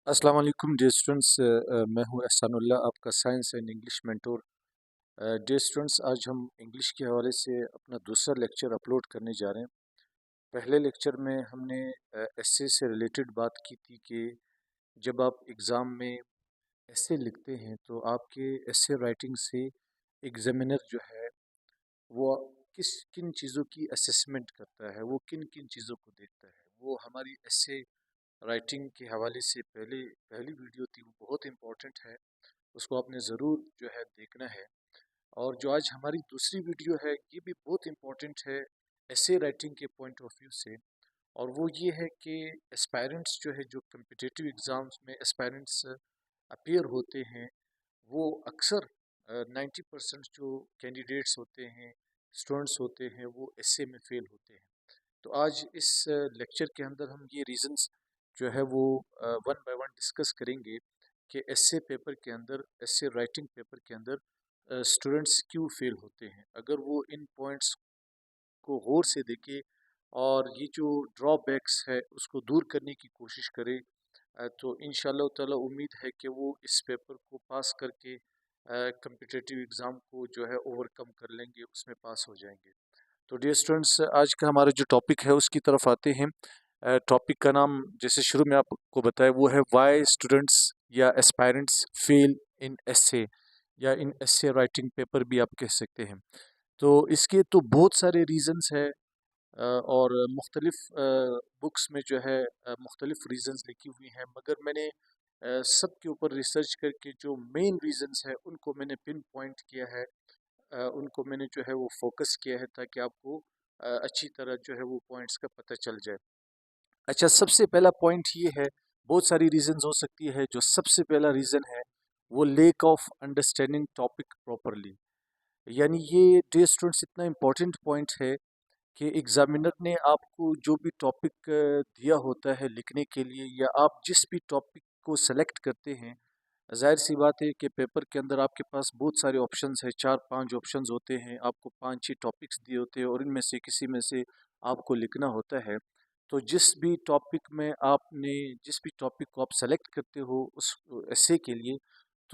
अस्सलाम वालेकुम dear students. मैं हूं एहसानुल्लाह, आपका science and English mentor. Dear students, आज हम इंग्लिश के हवाले से अपना दूसरा लेक्चर अपलोड करने जा रहे हैं। पहले लेक्चर में हमने एस्से से रिलेटेड बात की थी कि जब आप एग्ज़ाम में एस्से लिखते हैं तो आपके एस्से राइटिंग से एग्जामिनर जो है वो किस किन चीज़ों की असेसमेंट करता है, वो किन किन चीज़ों को देखता है। वो हमारी एस्से राइटिंग के हवाले से पहली वीडियो थी, वो बहुत इम्पोर्टेंट है, उसको आपने ज़रूर जो है देखना है। और जो आज हमारी दूसरी वीडियो है ये भी बहुत इम्पोर्टेंट है एसे राइटिंग के पॉइंट ऑफ व्यू से। और वो ये है कि एस्पायरेंट्स जो है, जो कम्पिटिटिव एग्ज़ाम्स में एस्पायरेंट्स अपीयर होते हैं, वो अक्सर 90% जो कैंडिडेट्स होते हैं, स्टूडेंट्स होते हैं, वो एसे में फ़ेल होते हैं। तो आज इस लेक्चर के अंदर हम ये रीज़न्स जो है वो वन बाय वन डिस्कस करेंगे कि एस्से पेपर के अंदर, एस्से राइटिंग पेपर के अंदर स्टूडेंट्स क्यों फेल होते हैं। अगर वो इन पॉइंट्स को गौर से देखे और ये जो ड्रॉबैक्स है उसको दूर करने की कोशिश करे, तो इंशाल्लाह ताला उम्मीद है कि वो इस पेपर को पास करके कम्पिटिटिव एग्ज़ाम को जो है ओवरकम कर लेंगे, उसमें पास हो जाएंगे। तो डियर स्टूडेंट्स, आज का हमारा जो टॉपिक है उसकी तरफ आते हैं। टॉपिक का नाम जैसे शुरू में आपको बताया वो है वाई स्टूडेंट्स या एस्पायरेंट्स फेल इन एस्से, या इन एस्से राइटिंग पेपर भी आप कह सकते हैं। तो इसके तो बहुत सारे रीज़न्स हैं, और मुख्तलिफ बुक्स में जो है मुख्तलिफ रीज़न्स लिखी हुई हैं, मगर मैंने सब के ऊपर रिसर्च करके जो मेन रीज़न्स है उनको मैंने पिन पॉइंट किया है। उनको मैंने जो है वो फोकस किया है ताकि आपको अच्छी तरह जो है वो पॉइंट्स का पता चल जाए। अच्छा, सबसे पहला पॉइंट ये है, बहुत सारी रीजंस हो सकती है, जो सबसे पहला रीज़न है वो lake of understanding topic properly. यानी ये डियर स्टूडेंट्स इतना इम्पोर्टेंट पॉइंट है कि एग्जामिनर ने आपको जो भी टॉपिक दिया होता है लिखने के लिए, या आप जिस भी टॉपिक को सेलेक्ट करते हैं, ज़ाहिर सी बात है कि पेपर के अंदर आपके पास बहुत सारे ऑप्शंस है, 4-5 ऑप्शंस होते हैं, आपको 5-6 टॉपिक्स दिए होते हैं और इनमें से किसी में से आपको लिखना होता है। तो जिस भी टॉपिक को आप सेलेक्ट करते हो उस एस्से के लिए,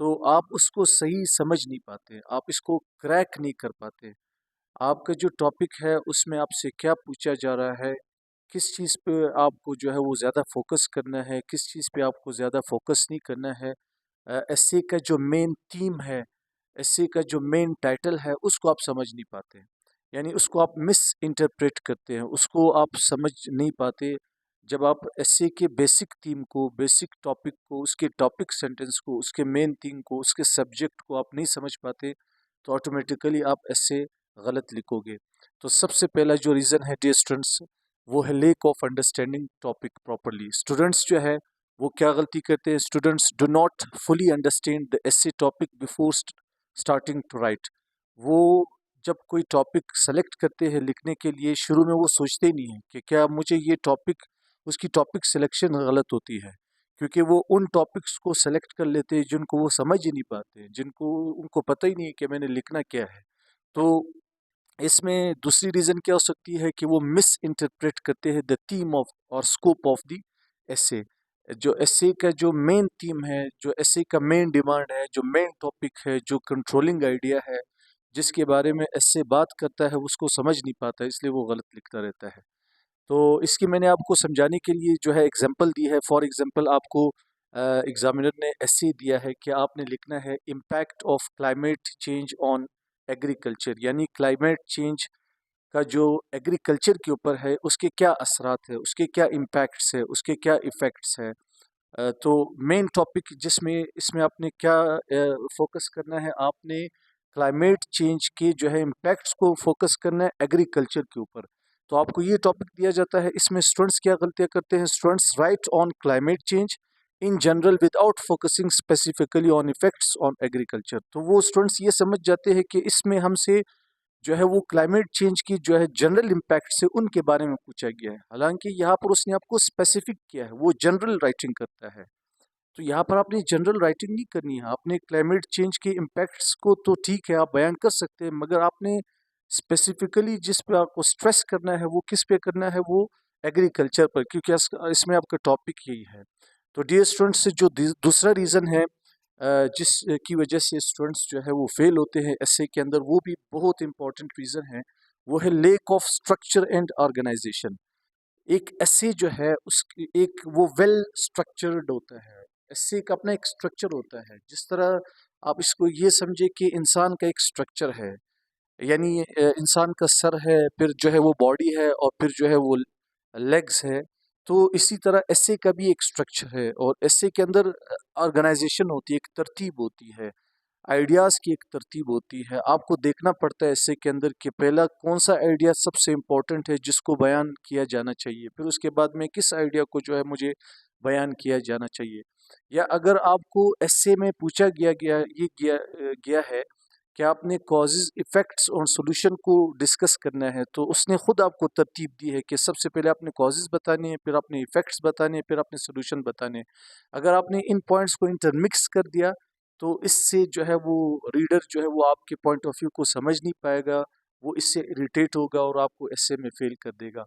तो आप उसको सही समझ नहीं पाते, आप इसको क्रैक नहीं कर पाते। आपका जो टॉपिक है उसमें आपसे क्या पूछा जा रहा है, किस चीज़ पे आपको जो है वो ज़्यादा फोकस करना है, किस चीज़ पे आपको ज़्यादा फोकस नहीं करना है। एस्से का जो मेन थीम है, एस्से का जो मेन टाइटल है, उसको आप समझ नहीं पाते। यानी उसको आप मिस इंटरप्रेट करते हैं, उसको आप समझ नहीं पाते। जब आप एस्से के बेसिक थीम को, बेसिक टॉपिक को, उसके टॉपिक सेंटेंस को, उसके मेन थीम को, उसके सब्जेक्ट को आप नहीं समझ पाते, तो ऑटोमेटिकली आप एस्से गलत लिखोगे। तो सबसे पहला जो रीज़न है डियर स्टूडेंट्स, वो है lack of understanding topic properly. Students जो है वो क्या गलती करते हैं, students do not fully understand the essay topic before starting to write. वो जब कोई टॉपिक सेलेक्ट करते हैं लिखने के लिए, शुरू में वो सोचते ही नहीं है कि क्या मुझे ये टॉपिक, उसकी टॉपिक सिलेक्शन गलत होती है, क्योंकि वो उन टॉपिक्स को सेलेक्ट कर लेते हैं जिनको वो समझ ही नहीं पाते, जिनको उनको पता ही नहीं है कि मैंने लिखना क्या है। तो इसमें दूसरी रीज़न क्या हो सकती है कि वो मिस इंटरप्रेट करते हैं द थीम ऑफ और स्कोप ऑफ द एसे। जो एसे का जो मेन थीम है, जो एसे का मेन डिमांड है, जो मेन टॉपिक है, जो कंट्रोलिंग आइडिया है, जिसके बारे में एसे बात करता है, उसको समझ नहीं पाता, इसलिए वो गलत लिखता रहता है। तो इसकी मैंने आपको समझाने के लिए जो है एग्जांपल दी है। फॉर एग्जांपल आपको एग्जामिनर ने ऐसे दिया है कि आपने लिखना है impact of climate change on agriculture, यानी क्लाइमेट चेंज का जो एग्रीकल्चर के ऊपर है उसके क्या असरात है, उसके क्या इम्पैक्ट्स है, उसके क्या इफ़ेक्ट्स है। तो मेन टॉपिक जिसमें इसमें आपने क्या फोकस करना है, आपने क्लाइमेट चेंज के जो है इम्पैक्ट्स को फोकस करना है एग्रीकल्चर के ऊपर। तो आपको ये टॉपिक दिया जाता है, इसमें स्टूडेंट्स क्या गलतियाँ करते हैं, students right on climate change in general without focusing specifically on effects on agriculture. तो वो स्टूडेंट्स ये समझ जाते हैं कि इसमें हमसे जो है वो क्लाइमेट चेंज की जो है जनरल इम्पैक्ट से उनके बारे में पूछा गया है, हालांकि यहाँ पर उसने आपको स्पेसिफिक किया है, वो जनरल राइटिंग करता है। तो यहाँ पर आपने जनरल राइटिंग नहीं करनी है, आपने क्लाइमेट चेंज के इम्पैक्ट्स को तो ठीक है आप बयान कर सकते हैं, मगर आपने स्पेसिफिकली जिस पे आपको स्ट्रेस करना है वो किस पे करना है, वो एग्रीकल्चर पर, क्योंकि इसमें आपका टॉपिक यही है। तो डियर स्टूडेंट्स, जो दूसरा रीज़न है जिस की वजह से स्टूडेंट्स जो है वो फेल होते हैं एसए के अंदर, वो भी बहुत इंपॉर्टेंट रीज़न है। वो है lack of structure and organisation. एक एसे जो है उसकी एक वो वेल स्ट्रक्चर्ड होता है। एसे का अपना एक स्ट्रक्चर होता है। जिस तरह आप इसको ये समझे कि इंसान का एक स्ट्रक्चर है, यानी इंसान का सर है, फिर जो है वो बॉडी है, और फिर जो है वो लेग्स है। तो इसी तरह एसे का भी एक स्ट्रक्चर है, और एसे के अंदर ऑर्गेनाइजेशन होती है, एक तरतीब होती है, आइडियाज़ की एक तरतीब होती है। आपको देखना पड़ता है ऐसे के अंदर कि पहला कौन सा आइडिया सबसे इम्पोर्टेंट है जिसको बयान किया जाना चाहिए, फिर उसके बाद में किस आइडिया को जो है मुझे बयान किया जाना चाहिए। या अगर आपको एस्से में पूछा गया है कि आपने कॉजेज़, इफ़ेक्ट्स और सॉल्यूशन को डिस्कस करना है, तो उसने खुद आपको तरतीब दी है कि सबसे पहले आपने कॉजेज़ बताने हैं, फिर आपने इफ़ेक्ट्स बताने हैं, फिर आपने सॉल्यूशन बताने हैं। अगर आपने इन पॉइंट्स को इंटरमिक्स कर दिया, तो इससे जो है वो रीडर जो है वो आपके पॉइंट ऑफ व्यू को समझ नहीं पाएगा, वो इससे इरिटेट होगा और आपको एस्से में फेल कर देगा।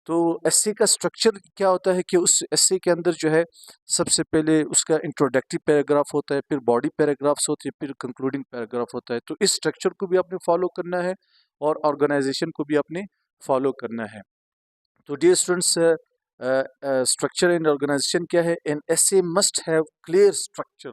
तो एस्से का स्ट्रक्चर क्या होता है कि उस एस्से के अंदर जो है सबसे पहले उसका इंट्रोडक्टरी पैराग्राफ होता है, फिर बॉडी पैराग्राफ्स होते हैं, फिर कंक्लूडिंग पैराग्राफ होता है। तो इस स्ट्रक्चर को भी आपने फॉलो करना है और ऑर्गेनाइजेशन को भी आपने फॉलो करना है। तो dear students, structure and organisation क्या है? An essay must have clear structure,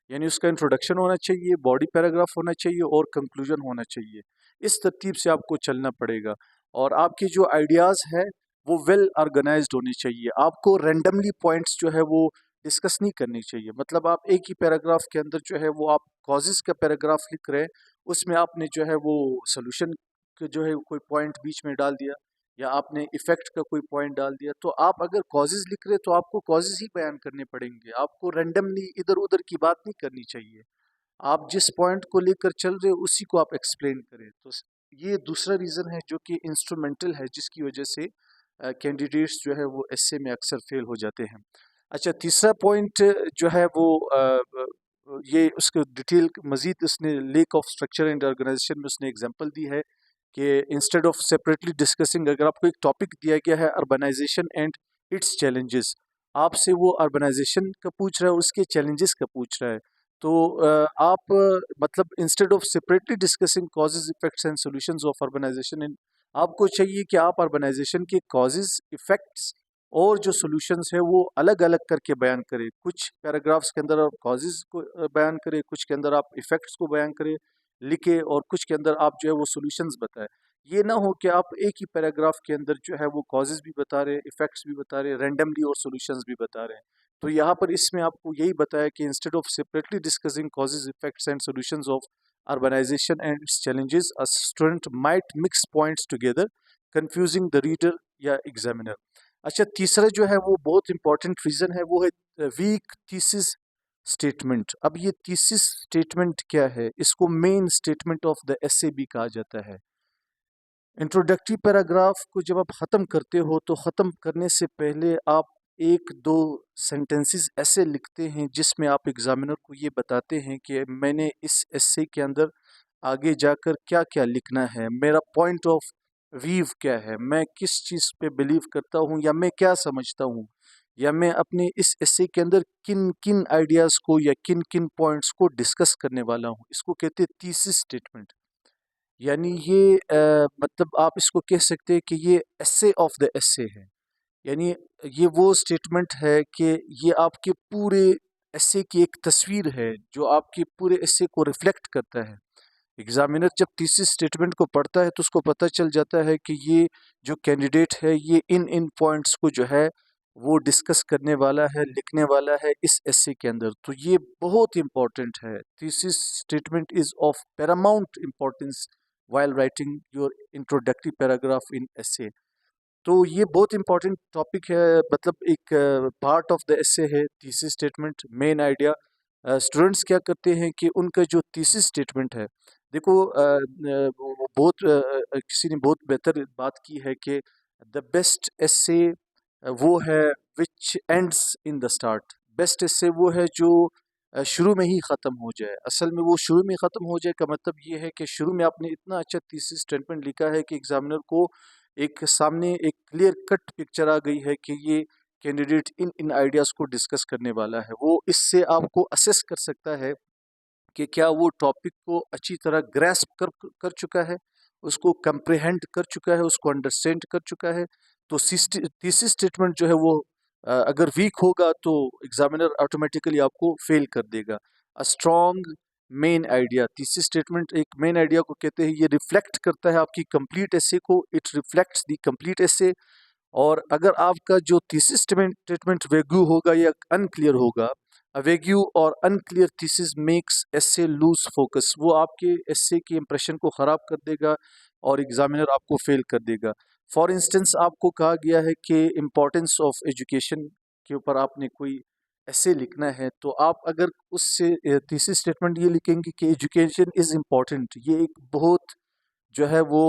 यानी उसका इंट्रोडक्शन होना चाहिए, बॉडी पैराग्राफ होना चाहिए और कंक्लूजन होना चाहिए। इस तरतीब से आपको चलना पड़ेगा, और आपकी जो आइडियाज़ है वो वेल ऑर्गेनाइज्ड होनी चाहिए। आपको रैंडमली पॉइंट्स जो है वो डिस्कस नहीं करनी चाहिए। मतलब आप एक ही पैराग्राफ के अंदर जो है वो आप कॉजेज़ का पैराग्राफ लिख रहे हैं, उसमें आपने जो है वो सोल्यूशन जो है कोई पॉइंट बीच में डाल दिया, या आपने इफेक्ट का कोई पॉइंट डाल दिया। तो आप अगर कॉजेज लिख रहे तो आपको कॉजेज ही बयान करने पड़ेंगे, आपको रैंडमली इधर उधर की बात नहीं करनी चाहिए। आप जिस पॉइंट को लेकर चल रहे हो उसी को आप एक्सप्लेन करें। तो ये दूसरा रीज़न है जो कि इंस्ट्रूमेंटल है, जिसकी वजह से कैंडिडेट्स जो है वो एसए में अक्सर फेल हो जाते हैं। अच्छा, तीसरा पॉइंट जो है वो ये उसको डिटेल मज़ीद उसने lack of structure and organisation में उसने एग्जांपल दी है कि इंस्टेड ऑफ सेपरेटली डिस्कसिंग, अगर आपको एक टॉपिक दिया गया है अर्बनाइजेशन एंड इट्स चैलेंजेस, आपसे वो अर्बनाइजेशन का पूछ रहा है, उसके चैलेंजेस का पूछ रहा है। तो आप मतलब instead of separately discussing causes, effects and solutions of urbanisation, आपको चाहिए कि आप अर्बनाइजेशन के कॉजेज, इफेक्ट्स और जो सॉल्यूशंस है वो अलग अलग करके बयान करें। कुछ पैराग्राफ्स के अंदर आप कॉजेज को बयान करें, कुछ के अंदर आप इफेक्ट्स को बयान करें लिखे, और कुछ के अंदर आप जो है वो सॉल्यूशंस बताएं। ये ना हो कि आप एक ही पैराग्राफ के अंदर जो है वो कॉजेज भी बता रहे हैं, इफेक्ट्स भी बता रहे हैं, रैंडमली और सॉल्यूशंस भी बता रहे हैं। तो यहाँ पर इसमें आपको यही बताया कि instead of separately discussing causes, effects and solutions of urbanization and its challenges, a student might mix points together, confusing the reader या एग्जामिनर। अच्छा, तीसरा जो है वो बहुत इंपॉर्टेंट रीज़न है, वो है वीक थीसिस स्टेटमेंट। अब ये थीसिस स्टेटमेंट क्या है? इसको main statement of the essay भी कहा जाता है। इंट्रोडक्टरी पैराग्राफ को जब आप ख़त्म करते हो तो ख़त्म करने से पहले आप एक दो सेंटेंसेस ऐसे लिखते हैं जिसमें आप एग्ज़ामिनर को ये बताते हैं कि मैंने इस एसे के अंदर आगे जाकर क्या क्या लिखना है, मेरा पॉइंट ऑफ व्यू क्या है, मैं किस चीज़ पे बिलीव करता हूँ, या मैं क्या समझता हूँ, या मैं अपने इस एसे के अंदर किन किन आइडियाज़ को या किन किन पॉइंट्स को डिस्कस करने वाला हूँ। इसको कहते हैं थीसिस स्टेटमेंट। यानी ये मतलब आप इसको कह सकते हैं कि ये एसे ऑफ द एसे है। यानी ये वो स्टेटमेंट है कि ये आपके पूरे एसे की एक तस्वीर है जो आपके पूरे एसे को रिफ्लेक्ट करता है। एग्जामिनर जब थीसिस स्टेटमेंट को पढ़ता है तो उसको पता चल जाता है कि ये जो कैंडिडेट है ये इन इन पॉइंट्स को जो है वो डिस्कस करने वाला है, लिखने वाला है इस एसे के अंदर। तो ये बहुत इंपॉर्टेंट है। Thesis statement is of Paramount importance while writing your introductory paragraph in essay। तो ये बहुत इंपॉर्टेंट टॉपिक है, मतलब एक पार्ट ऑफ द एसे है thesis statement, main idea. Students क्या करते हैं कि उनका जो थीसिस स्टेटमेंट है, देखो वो बहुत किसी ने बहुत बेहतर बात की है कि द बेस्ट एसे वो है which ends in the start. Best essay वो है जो शुरू में ही ख़त्म हो जाए। असल में वो शुरू में ख़त्म हो जाए का मतलब ये है कि शुरू में आपने इतना अच्छा थीसिस स्टेटमेंट लिखा है कि एग्जामिनर को एक सामने एक क्लियर कट पिक्चर आ गई है कि ये कैंडिडेट इन इन आइडियाज़ को डिस्कस करने वाला है। वो इससे आपको असेस कर सकता है कि क्या वो टॉपिक को अच्छी तरह ग्रैस्प कर चुका है, उसको कंप्रिहेंड कर चुका है, उसको अंडरस्टैंड कर चुका है। तो थीसिस स्टेटमेंट जो है वो अगर वीक होगा तो एग्जामिनर ऑटोमेटिकली आपको फेल कर देगा। A strong main idea, thesis statement एक मेन आइडिया को कहते हैं, ये रिफ्लेक्ट करता है आपकी कंप्लीट एसे को, इट रिफ्लेक्ट्स द कंप्लीट एसे। और अगर आपका जो थीसिस स्टेटमेंट वेग्यू होगा या अनक्लियर होगा, वेग्ययू और अनक्लियर थीसिस मेक्स एसे लूज फोकस, वो आपके एसे के इंप्रेशन को ख़राब कर देगा और एग्जामिनर आपको फेल कर देगा। फॉर इंस्टेंस आपको कहा गया है कि इम्पोर्टेंस ऑफ एजुकेशन के ऊपर आपने कोई ऐसे लिखना है, तो आप अगर उससे थीसिस स्टेटमेंट ये लिखेंगे कि एजुकेशन इज़ इम्पॉर्टेंट, ये एक बहुत जो है वो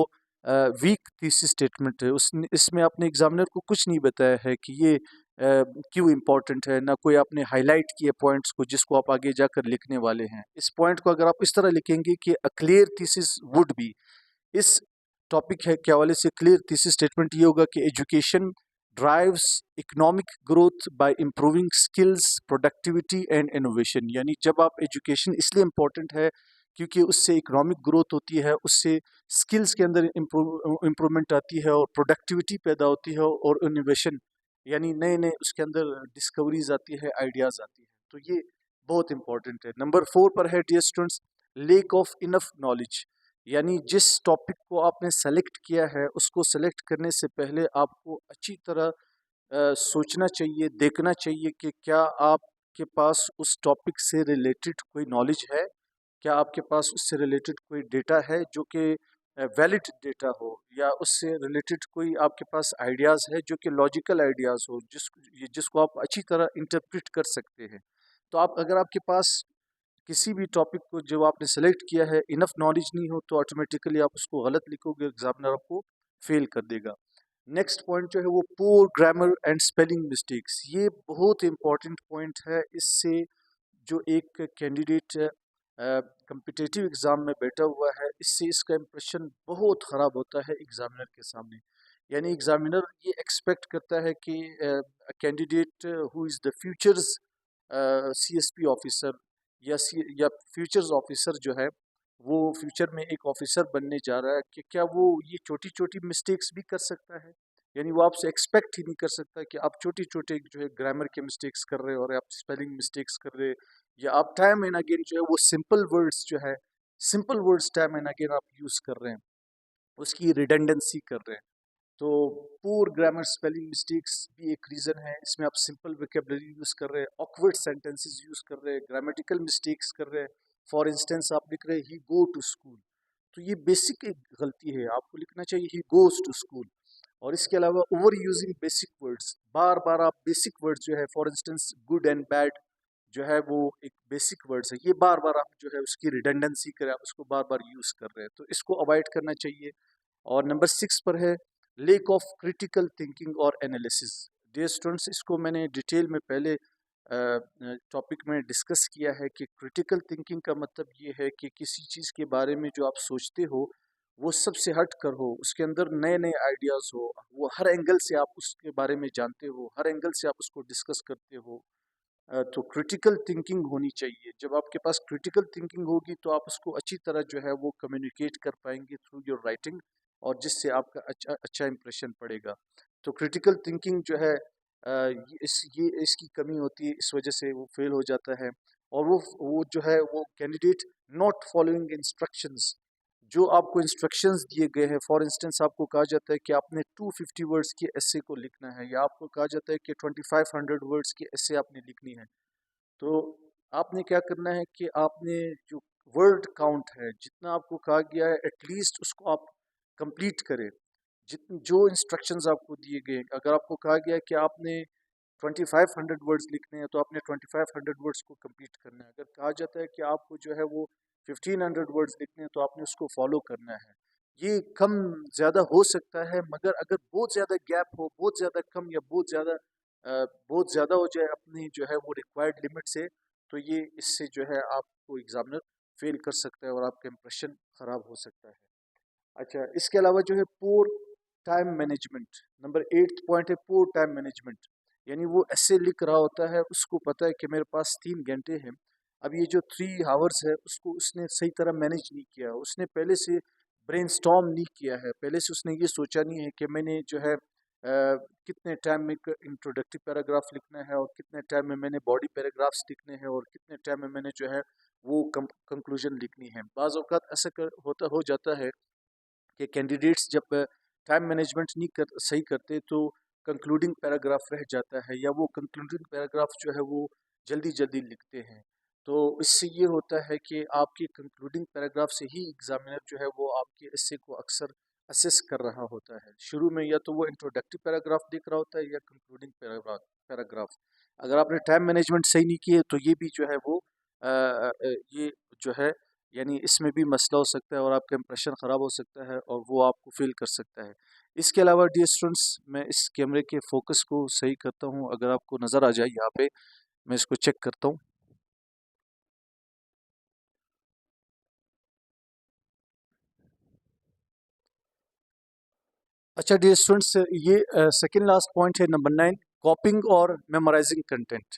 वीक थीसिस स्टेटमेंट है। उसने इसमें आपने एग्जामिनर को कुछ नहीं बताया है कि ये क्यों इम्पोर्टेंट है, ना कोई आपने हाईलाइट किए पॉइंट्स को जिसको आप आगे जाकर लिखने वाले हैं। इस पॉइंट को अगर आप इस तरह लिखेंगे कि a clear thesis would be, इस टॉपिक है के हवाले से क्लियर थीसिस स्टेटमेंट ये होगा कि education drives economic growth by improving skills, productivity and innovation. यानी जब आप एजुकेशन इसलिए इम्पोर्टेंट है क्योंकि उससे इकोनॉमिक ग्रोथ होती है, उससे स्किल्स के अंदर इम्प्रूवमेंट आती है और प्रोडक्टिविटी पैदा होती है और इनोवेशन यानी नए नए उसके अंदर डिस्कवरीज आती है, आइडियाज़ आती है। तो ये बहुत इंपॉर्टेंट है। नंबर 4 पर है dear students, lack of enough knowledge. यानी जिस टॉपिक को आपने सेलेक्ट किया है उसको सेलेक्ट करने से पहले आपको अच्छी तरह सोचना चाहिए, देखना चाहिए कि क्या आपके पास उस टॉपिक से रिलेटेड कोई नॉलेज है, क्या आपके पास उससे रिलेटेड कोई डेटा है जो कि वैलिड डेटा हो, या उससे रिलेटेड कोई आपके पास आइडियाज़ है जो कि लॉजिकल आइडियाज़ हो, जिसको आप अच्छी तरह इंटरप्रेट कर सकते हैं। तो आप अगर आपके पास किसी भी टॉपिक को जो आपने सेलेक्ट किया है इनफ नॉलेज नहीं हो, तो ऑटोमेटिकली आप उसको गलत लिखोगे, एग्जामिनर आपको फेल कर देगा। नेक्स्ट पॉइंट जो है वो poor grammar and spelling mistakes, ये बहुत इंपॉर्टेंट पॉइंट है। इससे जो एक कैंडिडेट कम्पिटिटिव एग्ज़ाम में बैठा हुआ है, इससे इसका इम्प्रेशन बहुत ख़राब होता है एग्ज़ामिनर के सामने। यानी एग्ज़ामिनर ये एक्सपेक्ट करता है कि candidate who is the futures CSP officer या फ्यूचर्स ऑफिसर जो है, वो फ्यूचर में एक ऑफिसर बनने जा रहा है, कि क्या वो ये छोटी-छोटी मिस्टेक्स भी कर सकता है? यानी वो आपसे एक्सपेक्ट ही नहीं कर सकता कि आप छोटे-छोटे जो है ग्रामर के मिस्टेक्स कर रहे हो और आप स्पेलिंग मिस्टेक्स कर रहे, या आप टाइम एंड अगेन जो है वो सिंपल वर्ड्स जो है, simple words time and again आप यूज़ कर रहे हैं, उसकी रिडंडेंसी कर रहे हैं। तो पुअर ग्रामर स्पेलिंग मिस्टेक्स भी एक रीज़न है। इसमें आप सिंपल वोकैबुलरी यूज़ कर रहे हैं, ऑकवर्ड सेंटेंसेस यूज़ कर रहे हैं, ग्रामेटिकल मिस्टेक्स कर रहे हैं। फॉर इंस्टेंस आप लिख रहे हैं ही गो टू स्कूल, तो ये बेसिक एक गलती है, आपको लिखना चाहिए ही गोज टू स्कूल। और इसके अलावा ओवर यूजिंग बेसिक वर्ड्स, बार बार आप बेसिक वर्ड्स जो है, for instance good and bad जो है वो एक बेसिक वर्ड्स है, ये बार बार आप जो है उसकी रिडंडेंसी करें, आप उसको बार बार यूज़ कर रहे हैं, तो इसको अवॉइड करना चाहिए। और नंबर 6 पर है लेक ऑफ क्रिटिकल थिंकिंग और एनालिसिस। डियर स्टूडेंट्स, इसको मैंने डिटेल में पहले टॉपिक में डिस्कस किया है कि क्रिटिकल थिंकिंग का मतलब ये है कि किसी चीज़ के बारे में जो आप सोचते हो वो सबसे हट कर हो, उसके अंदर नए नए आइडियाज़ हो, वो हर एंगल से आप उसके बारे में जानते हो, हर एंगल से आप उसको डिस्कस करते हो। तो क्रिटिकल थिंकिंग होनी चाहिए। जब आपके पास क्रिटिकल थिंकिंग होगी तो आप उसको अच्छी तरह जो है वो कम्युनिकेट कर पाएंगे थ्रू योर राइटिंग, और जिससे आपका अच्छा अच्छा इंप्रेशन पड़ेगा। तो क्रिटिकल थिंकिंग जो है ये इसकी कमी होती है, इस वजह से वो फेल हो जाता है। और वो जो है वो कैंडिडेट नॉट फॉलोइंग इंस्ट्रक्शंस, जो आपको इंस्ट्रक्शंस दिए गए हैं, फॉर इंस्टेंस आपको कहा जाता है कि आपने 250 वर्ड्स के एसे को लिखना है, या आपको कहा जाता है कि 2500 वर्ड्स की एसे आपने लिखनी है, तो आपने क्या करना है कि आपने जो वर्ड काउंट है, जितना आपको कहा गया है, एटलीस्ट उसको आप कंप्लीट करें। जितने जो इंस्ट्रक्शंस आपको दिए गए, अगर आपको कहा गया है कि आपने 2500 वर्ड्स लिखने हैं, तो आपने 2500 वर्ड्स को कंप्लीट करना है। अगर कहा जाता है कि आपको जो है वो 1500 वर्ड्स लिखने हैं, तो आपने उसको फॉलो करना है। ये कम ज़्यादा हो सकता है, मगर अगर बहुत ज़्यादा गैप हो, बहुत ज़्यादा कम या बहुत ज़्यादा हो जाए अपनी जो है वो रिक्वायर्ड लिमिट से, तो ये इससे जो है आपको एग्जामिनर फेल कर सकता है और आपका इंप्रेशन ख़राब हो सकता है। अच्छा, इसके अलावा जो है poor time management, number 8 point है पुअर टाइम मैनेजमेंट। यानी वो ऐसे लिख रहा होता है, उसको पता है कि मेरे पास 3 घंटे हैं। अब ये जो 3 आवर्स है उसको उसने सही तरह मैनेज नहीं किया, उसने पहले से ब्रेनस्टॉर्म नहीं किया है, पहले से उसने ये सोचा नहीं है कि मैंने जो है कितने टाइम में इंट्रोडक्टिव पैराग्राफ लिखना है और कितने टाइम में मैंने बॉडी पैराग्राफ्स लिखने हैं और कितने टाइम में मैंने जो है वो कंक्लूजन लिखनी है। बाज़ औक़ात ऐसा होता हो जाता है कि कैंडिडेट्स जब टाइम मैनेजमेंट नहीं सही करते तो कंक्लूडिंग पैराग्राफ रह जाता है, या वो कंक्लूडिंग पैराग्राफ जो है वो जल्दी जल्दी लिखते हैं। तो इससे ये होता है कि आपके कंक्लूडिंग पैराग्राफ से ही एग्जामिनर जो है वो आपके एस्से को अक्सर असेस कर रहा होता है। शुरू में या तो वो इंट्रोडक्टिव पैराग्राफ देख रहा होता है या कंक्लूडिंग पैराग्राफ। अगर आपने टाइम मैनेजमेंट सही नहीं किए तो ये भी जो है वो ये जो है यानी इसमें भी मसला हो सकता है और आपका इंप्रेशन ख़राब हो सकता है और वो आपको फेल कर सकता है। इसके अलावा डियर स्टूडेंट्स, मैं इस कैमरे के फोकस को सही करता हूँ, अगर आपको नज़र आ जाए यहाँ पे, मैं इसको चेक करता हूँ। अच्छा डियर स्टूडेंट्स, ये सेकंड लास्ट पॉइंट है नंबर 9, कॉपिंग और मेमोराइजिंग कंटेंट,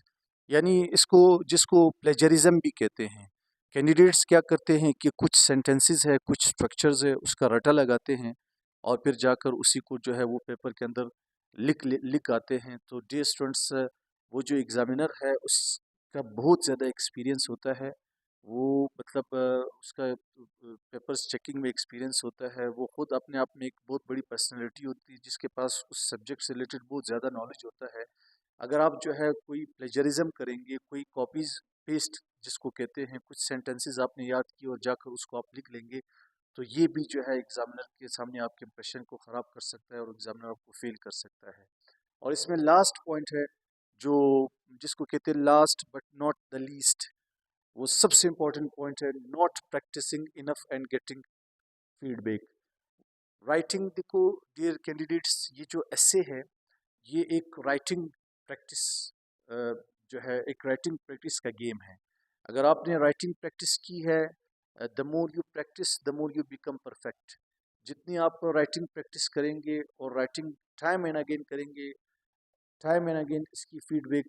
यानी इसको जिसको प्लेजरिज्म भी कहते हैं। कैंडिडेट्स क्या करते हैं कि कुछ सेंटेंसेस है, कुछ स्ट्रक्चर्स है, उसका रटा लगाते हैं और फिर जाकर उसी को जो है वो पेपर के अंदर लिख आते हैं। तो डियर स्टूडेंट्स, वो जो एग्ज़ामिनर है उसका बहुत ज़्यादा एक्सपीरियंस होता है, वो मतलब उसका पेपर्स चेकिंग में एक्सपीरियंस होता है, वो खुद अपने आप में एक बहुत बड़ी पर्सनैलिटी होती है जिसके पास उस सब्जेक्ट से रिलेटेड बहुत ज़्यादा नॉलेज होता है। अगर आप जो है कोई प्लेजरिज्म करेंगे, कोई कॉपीज़ पेस्ट जिसको कहते हैं, कुछ सेंटेंसेस आपने याद किए और जाकर उसको आप लिख लेंगे, तो ये भी जो है एग्ज़ामिनर के सामने आपके इंप्रेशन को ख़राब कर सकता है और एग्ज़ामिनर आपको फेल कर सकता है। और इसमें लास्ट पॉइंट है जो जिसको कहते हैं last but not the least, वो सबसे इम्पोर्टेंट पॉइंट है, not practising enough and getting feedback. Writing देखो डियर कैंडिडेट्स, ये जो एस्से है ये एक राइटिंग प्रैक्टिस जो है एक राइटिंग प्रैक्टिस का गेम है। अगर आपने राइटिंग प्रैक्टिस की है, the more you practice the more you become perfect. जितनी आप राइटिंग प्रैक्टिस करेंगे और राइटिंग टाइम एंड अगेन करेंगे, टाइम एंड अगेन इसकी फीडबैक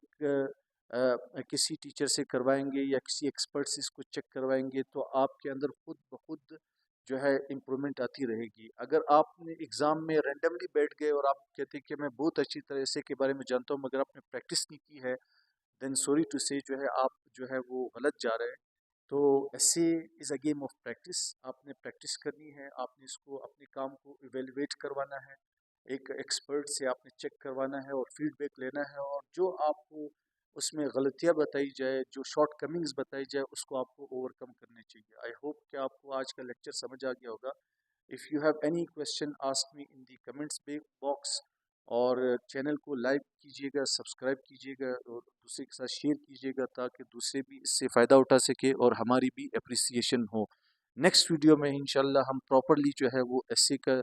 किसी टीचर से करवाएंगे या किसी एक्सपर्ट से इसको चेक करवाएंगे, तो आपके अंदर खुद ब खुद जो है इम्प्रूवमेंट आती रहेगी। अगर आपने एग्ज़ाम में रैंडमली बैठ गए और आप कहते हैं कि मैं बहुत अच्छी तरह से के बारे में जानता हूँ, मगर आपने प्रैक्टिस नहीं की है, देन सॉरी टू से जो है आप जो है वो गलत जा रहे हैं। तो ऐसे is a game of practice, आपने प्रैक्टिस करनी है, आपने इसको अपने काम को इवेलुएट करवाना है, एक एक्सपर्ट से आपने चेक करवाना है और फीडबैक लेना है, और जो आपको उसमें गलतियाँ बताई जाए, जो शॉर्ट कमिंग्स बताई जाए, उसको आपको ओवरकम करने चाहिए। आई होप कि आपको आज का लेक्चर समझ आ गया होगा। If you have any question ask me in the comments box, और चैनल को लाइक कीजिएगा, सब्सक्राइब कीजिएगा और दूसरे के साथ शेयर कीजिएगा ताकि दूसरे भी इससे फ़ायदा उठा सके और हमारी भी अप्रिसिएशन हो। नेक्स्ट वीडियो में इंशाल्लाह हम प्रॉपरली जो है वो एस्से का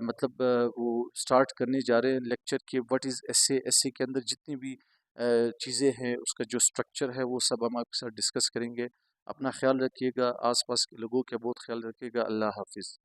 मतलब वो स्टार्ट करने जा रहे हैं लेक्चर के, व्हाट इज़ एस्से, एस्से के अंदर जितनी भी चीज़ें हैं उसका जो स्ट्रक्चर है वो सब हम आपके साथ डिस्कस करेंगे। अपना ख्याल रखिएगा, आसपास के लोगों का बहुत ख्याल रखिएगा। अल्लाह हाफिज़।